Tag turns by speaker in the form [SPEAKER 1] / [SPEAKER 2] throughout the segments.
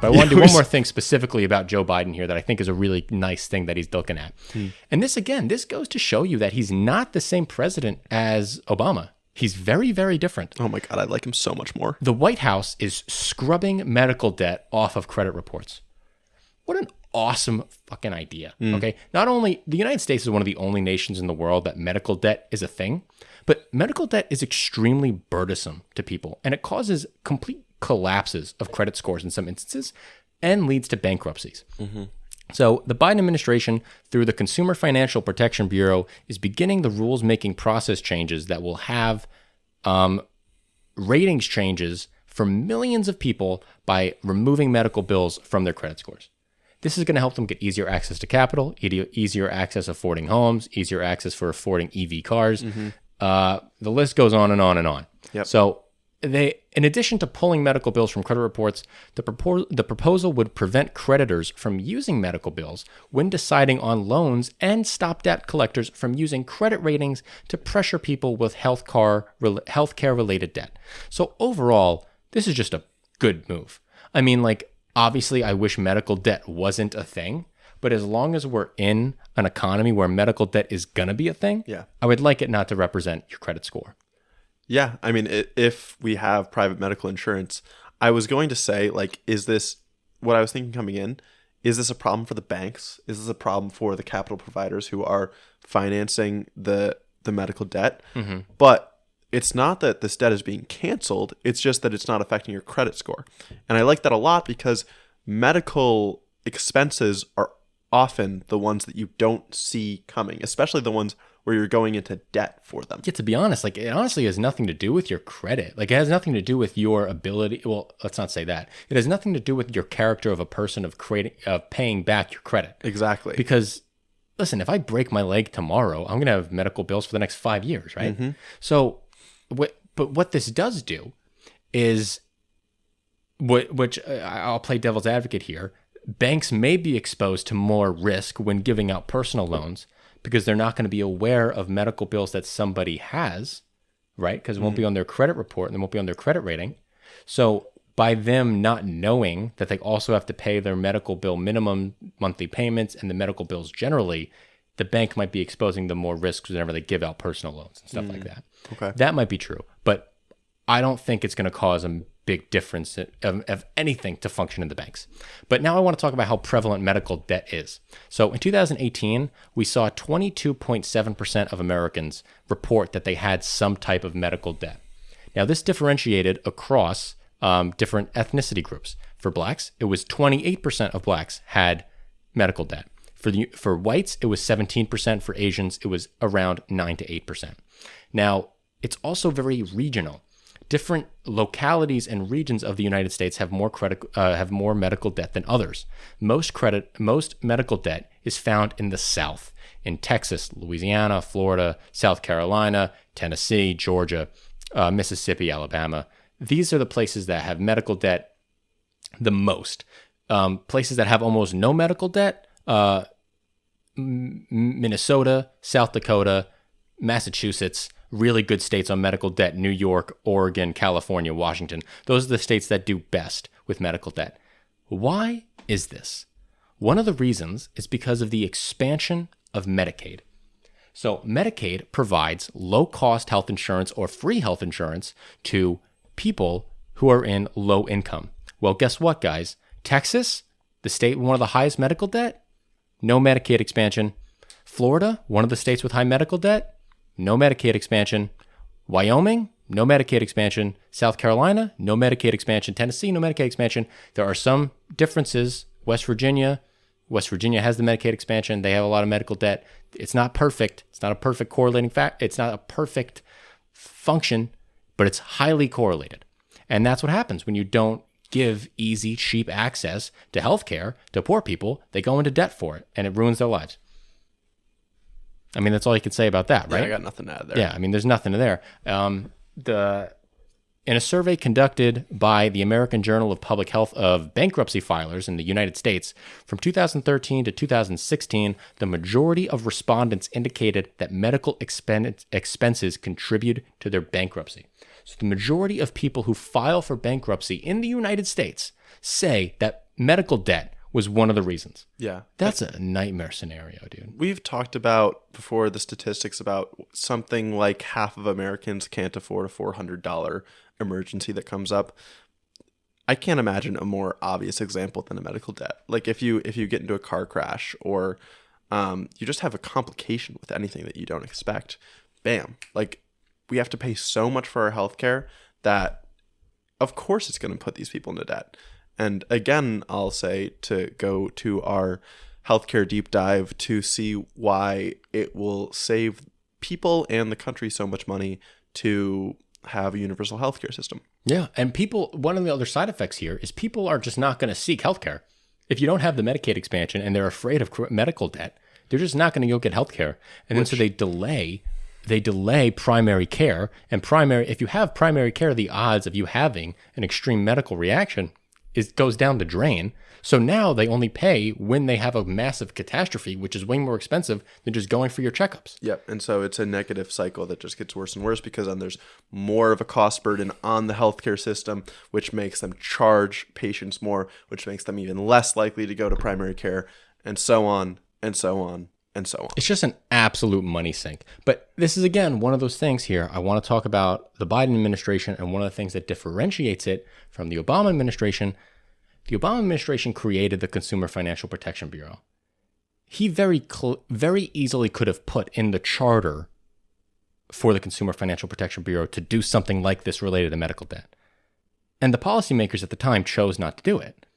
[SPEAKER 1] But I want to do one more thing specifically about Joe Biden here that I think is a really nice thing that he's looking at. And this goes to show you that he's not the same president as Obama. He's very, very different.
[SPEAKER 2] Oh my God, I like him so much more.
[SPEAKER 1] The White House is scrubbing medical debt off of credit reports. What an awesome fucking idea. Okay. Not only the United States is one of the only nations in the world that medical debt is a thing, but medical debt is extremely burdensome to people, and it causes complete collapses of credit scores in some instances and leads to bankruptcies. So the Biden administration, through the Consumer Financial Protection Bureau, is beginning the rules-making process changes that will have ratings changes for millions of people by removing medical bills from their credit scores. This is going to help them get easier access to capital, easier access affording homes, easier access for affording EV cars. The list goes on and on and on.
[SPEAKER 2] Yep.
[SPEAKER 1] So in addition to pulling medical bills from credit reports, the proposal would prevent creditors from using medical bills when deciding on loans and stop debt collectors from using credit ratings to pressure people with healthcare-related debt. So overall, this is just a good move. I mean, like, obviously, I wish medical debt wasn't a thing, but as long as we're in an economy where medical debt is going to be a thing, I would like it not to represent your credit score.
[SPEAKER 2] Yeah. I mean, if we have private medical insurance, I was going to say, like, is this what I was thinking coming in? Is this a problem for the banks? Is this a problem for the capital providers who are financing the medical debt? But it's not that this debt is being canceled. It's just that it's not affecting your credit score. And I like that a lot because medical expenses are often the ones that you don't see coming, especially the ones where you're going into debt for them.
[SPEAKER 1] Yeah, to be honest, like, it honestly has nothing to do with your credit. Like, it has nothing to do with your ability. Well, let's not say that. It has nothing to do with your character of a person of paying back your credit.
[SPEAKER 2] Exactly.
[SPEAKER 1] Because listen, if I break my leg tomorrow, I'm going to have medical bills for the next 5 years, right? So what this does do is which I'll play devil's advocate here. Banks may be exposed to more risk when giving out personal loans because they're not going to be aware of medical bills that somebody has, right? Because it won't be on their credit report and it won't be on their credit rating. So by them not knowing that they also have to pay their medical bill minimum monthly payments and the medical bills generally, the bank might be exposing them more risks whenever they give out personal loans and stuff like that.
[SPEAKER 2] Okay.
[SPEAKER 1] That might be true, but I don't think it's going to cause a big difference of anything to function in the banks. But now I want to talk about how prevalent medical debt is. So in 2018, we saw 22.7% of Americans report that they had some type of medical debt. Now this differentiated across different ethnicity groups. For blacks, it was 28% of blacks had medical debt. For whites, it was 17%. For Asians, it was around 9 to 8%. Now, it's also very regional. Different localities and regions of the United States have more medical debt than others. Most medical debt is found in the South, in Texas, Louisiana, Florida, South Carolina, Tennessee, Georgia, Mississippi, Alabama. These are the places that have medical debt the most. Places that have almost no medical debt, Minnesota, South Dakota, Massachusetts, really good states on medical debt, New York, Oregon, California, Washington. Those are the states that do best with medical debt. Why is this? One of the reasons is because of the expansion of Medicaid. So Medicaid provides low-cost health insurance or free health insurance to people who are in low income. Well, guess what, guys? Texas, the state with one of the highest medical debt, no Medicaid expansion. Florida, one of the states with high medical debt, no Medicaid expansion. Wyoming, no Medicaid expansion. South Carolina, no Medicaid expansion. Tennessee, no Medicaid expansion. There are some differences. West Virginia has the Medicaid expansion. They have a lot of medical debt. It's not perfect. It's not a perfect correlating fact. It's not a perfect function, but it's highly correlated. And that's what happens when you don't give easy, cheap access to healthcare to poor people. They go into debt for it, and it ruins their lives. I mean, that's all you can say about that, right?
[SPEAKER 2] Yeah, I got nothing to add there.
[SPEAKER 1] Yeah, I mean, there's nothing there. In a survey conducted by the American Journal of Public Health of bankruptcy filers in the United States, from 2013 to 2016, the majority of respondents indicated that medical expenses contribute to their bankruptcy. So the majority of people who file for bankruptcy in the United States say that medical debt was one of the reasons.
[SPEAKER 2] Yeah.
[SPEAKER 1] That's a nightmare scenario, dude.
[SPEAKER 2] We've talked about before the statistics about something like half of Americans can't afford a $400 emergency that comes up. I can't imagine a more obvious example than a medical debt. Like if you get into a car crash or you just have a complication with anything that you don't expect, bam, like we have to pay so much for our healthcare that of course it's going to put these people into debt. And again, I'll say to go to our healthcare deep dive to see why it will save people and the country so much money to have a universal healthcare system.
[SPEAKER 1] Yeah. And people, one of the other side effects here is people are just not going to seek healthcare. If you don't have the Medicaid expansion and they're afraid of medical debt, they're just not going to go get healthcare. And then so they delay primary care. And if you have primary care, the odds of you having an extreme medical reaction goes down the drain. So now they only pay when they have a massive catastrophe, which is way more expensive than just going for your checkups.
[SPEAKER 2] Yep. And so it's a negative cycle that just gets worse and worse because then there's more of a cost burden on the healthcare system, which makes them charge patients more, which makes them even less likely to go to primary care, and so on and so on and so on.
[SPEAKER 1] It's just an absolute money sink. But this is, again, one of those things here. I want to talk about the Biden administration, and one of the things that differentiates it from the Obama administration. The Obama administration created the Consumer Financial Protection Bureau. He very easily could have put in the charter for the Consumer Financial Protection Bureau to do something like this related to medical debt. And the policymakers at the time chose not to do it.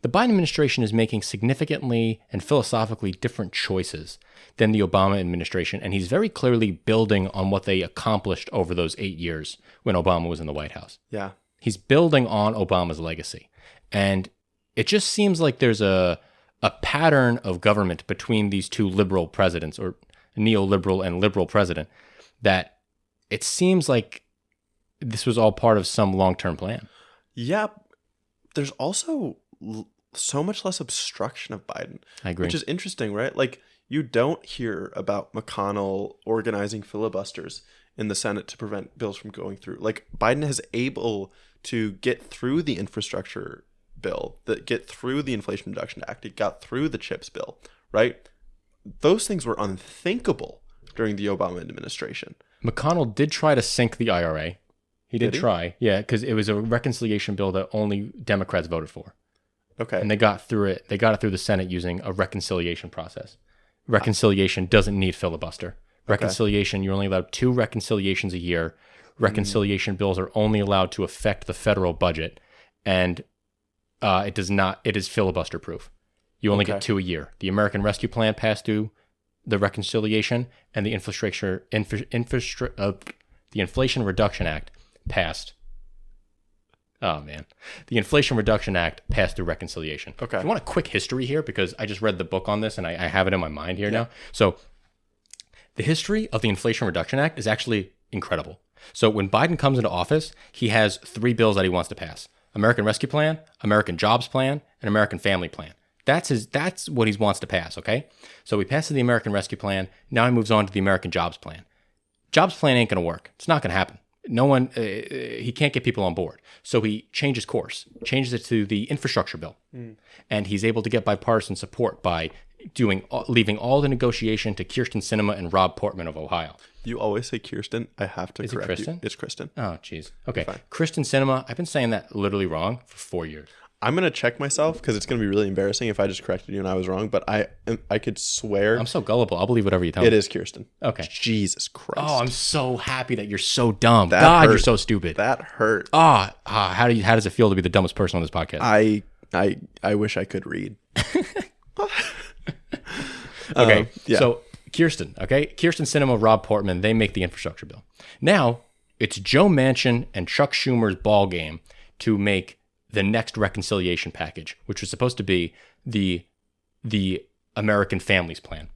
[SPEAKER 1] The Biden administration is making significantly and philosophically different choices than the Obama administration, and he's very clearly building on what they accomplished over those 8 years when Obama was in the White House.
[SPEAKER 2] Yeah.
[SPEAKER 1] He's building on Obama's legacy. And it just seems like there's a pattern of government between these two liberal presidents, or neoliberal and liberal president, that it seems like this was all part of some long-term plan.
[SPEAKER 2] Yeah. There's also so much less obstruction of Biden.
[SPEAKER 1] I agree.
[SPEAKER 2] Which is interesting, right? Like, you don't hear about McConnell organizing filibusters in the Senate to prevent bills from going through. Like, Biden is able to get through the infrastructure bill, that get through the Inflation Reduction Act, it got through the CHIPS bill, right? Those things were unthinkable during the Obama administration.
[SPEAKER 1] McConnell did try to sink the IRA. He did try, yeah, because it was a reconciliation bill that only Democrats voted for.
[SPEAKER 2] Okay.
[SPEAKER 1] And they got through it. They got it through the Senate using a reconciliation process. Reconciliation doesn't need filibuster. Reconciliation, you're only allowed 2 reconciliations a year. Reconciliation bills are only allowed to affect the federal budget, and it is filibuster proof. You only get 2 a year. The American Rescue Plan passed through the reconciliation, and the the Inflation Reduction Act passed. Oh man, the Inflation Reduction Act passed through reconciliation.
[SPEAKER 2] Okay.
[SPEAKER 1] If you want a quick history here, because I just read the book on this and I have it in my mind here now. So the history of the Inflation Reduction Act is actually incredible. So when Biden comes into office, he has 3 bills that he wants to pass: American Rescue Plan, American Jobs Plan, and American Family Plan. That's what he wants to pass, okay? So he passes the American Rescue Plan. Now he moves on to the American Jobs Plan. Jobs Plan ain't going to work. It's not going to happen. No one, he can't get people on board. So he changes course, changes it to the infrastructure bill. And he's able to get bipartisan support by leaving all the negotiation to Kyrsten Sinema and Rob Portman of Ohio.
[SPEAKER 2] You always say Kirsten. I have to correct
[SPEAKER 1] Kristen?
[SPEAKER 2] you. It's Kristen.
[SPEAKER 1] Oh, jeez. Okay. Kyrsten Sinema, I've been saying that literally wrong for 4 years.
[SPEAKER 2] I'm going to check myself because it's going to be really embarrassing if I just corrected you and I was wrong, but I could swear.
[SPEAKER 1] I'm so gullible. I'll believe whatever you tell me.
[SPEAKER 2] It is Kirsten.
[SPEAKER 1] Okay.
[SPEAKER 2] Jesus Christ.
[SPEAKER 1] Oh, I'm so happy that you're so dumb.
[SPEAKER 2] That
[SPEAKER 1] God,
[SPEAKER 2] hurt.
[SPEAKER 1] you're so stupid.
[SPEAKER 2] That hurt.
[SPEAKER 1] How does it feel to be the dumbest person on this podcast?
[SPEAKER 2] I wish I could read.
[SPEAKER 1] Okay.
[SPEAKER 2] Yeah.
[SPEAKER 1] So Kyrsten Sinema, Rob Portman, they make the infrastructure bill. Now it's Joe Manchin and Chuck Schumer's ball game to make the next reconciliation package, which was supposed to be the American Families Plan.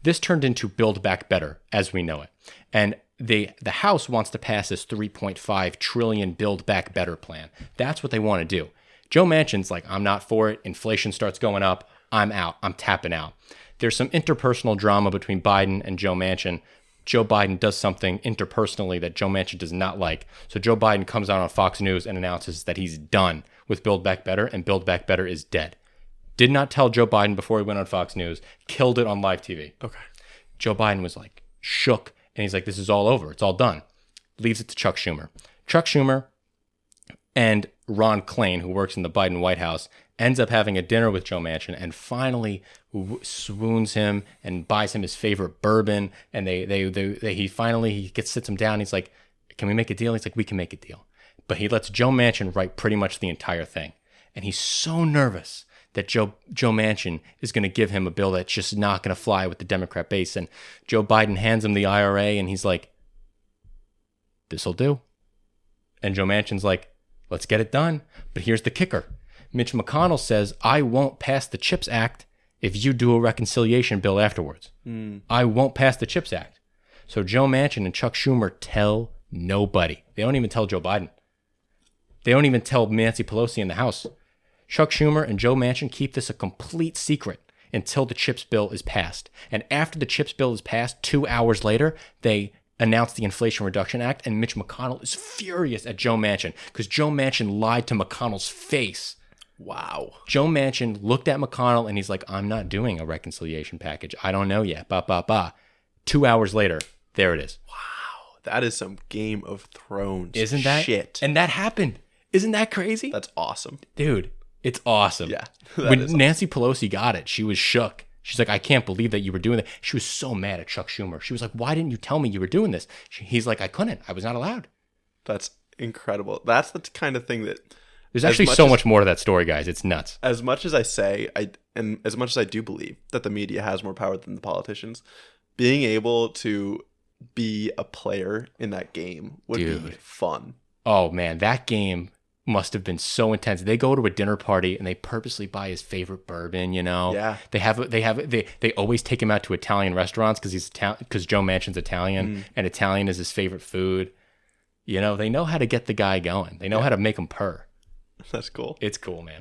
[SPEAKER 1] This turned into Build Back Better as we know it. And the House wants to pass this $3.5 trillion Build Back Better plan. That's what they want to do. Joe Manchin's like, I'm not for it. Inflation starts going up. I'm out. I'm tapping out. There's some interpersonal drama between Biden and Joe Manchin. Joe Biden does something interpersonally that Joe Manchin does not like. So Joe Biden comes out on Fox News and announces that he's done with Build Back Better, and Build Back Better is dead. Did not tell Joe Biden before he went on Fox News. Killed it on live TV.
[SPEAKER 2] Okay.
[SPEAKER 1] Joe Biden was like shook, and he's like, this is all over. It's all done. Leaves it to Chuck Schumer. Chuck Schumer and Ron Klain, who works in the Biden White House, ends up having a dinner with Joe Manchin and finally swoons him and buys him his favorite bourbon. And he finally sits him down. He's like, can we make a deal? He's like, we can make a deal. But he lets Joe Manchin write pretty much the entire thing. And he's so nervous that Joe Manchin is going to give him a bill that's just not going to fly with the Democrat base. And Joe Biden hands him the IRA and he's like, this'll do. And Joe Manchin's like, let's get it done. But here's the kicker. Mitch McConnell says, I won't pass the CHIPS Act if you do a reconciliation bill afterwards. I won't pass the CHIPS Act. So Joe Manchin and Chuck Schumer tell nobody. They don't even tell Joe Biden. They don't even tell Nancy Pelosi in the House. Chuck Schumer and Joe Manchin keep this a complete secret until the CHIPS bill is passed. And after the CHIPS bill is passed, 2 hours later, they announce the Inflation Reduction Act, and Mitch McConnell is furious at Joe Manchin because Joe Manchin lied to McConnell's face.
[SPEAKER 2] Wow.
[SPEAKER 1] Joe Manchin looked at McConnell and he's like, I'm not doing a reconciliation package. I don't know yet. 2 hours later, there it is.
[SPEAKER 2] Wow. That is some Game of Thrones
[SPEAKER 1] Isn't that
[SPEAKER 2] shit.
[SPEAKER 1] And that happened. Isn't that crazy?
[SPEAKER 2] That's awesome.
[SPEAKER 1] Dude, it's awesome.
[SPEAKER 2] Yeah.
[SPEAKER 1] When Nancy Pelosi got it, she was shook. She's like, I can't believe that you were doing that. She was so mad at Chuck Schumer. She was like, why didn't you tell me you were doing this? He's like, I couldn't. I was not allowed.
[SPEAKER 2] That's incredible. That's the kind of thing that...
[SPEAKER 1] There's actually so much more to that story, guys. It's nuts.
[SPEAKER 2] As much as I say, and as much as I do believe that the media has more power than the politicians, being able to be a player in that game would be fun.
[SPEAKER 1] Oh, man. That game must have been so intense. They go to a dinner party and they purposely buy his favorite bourbon, you know.
[SPEAKER 2] Yeah.
[SPEAKER 1] They always take him out to Italian restaurants because Joe Manchin's Italian and Italian is his favorite food. You know, they know how to get the guy going. They know how to make him purr.
[SPEAKER 2] That's cool.
[SPEAKER 1] It's cool, man.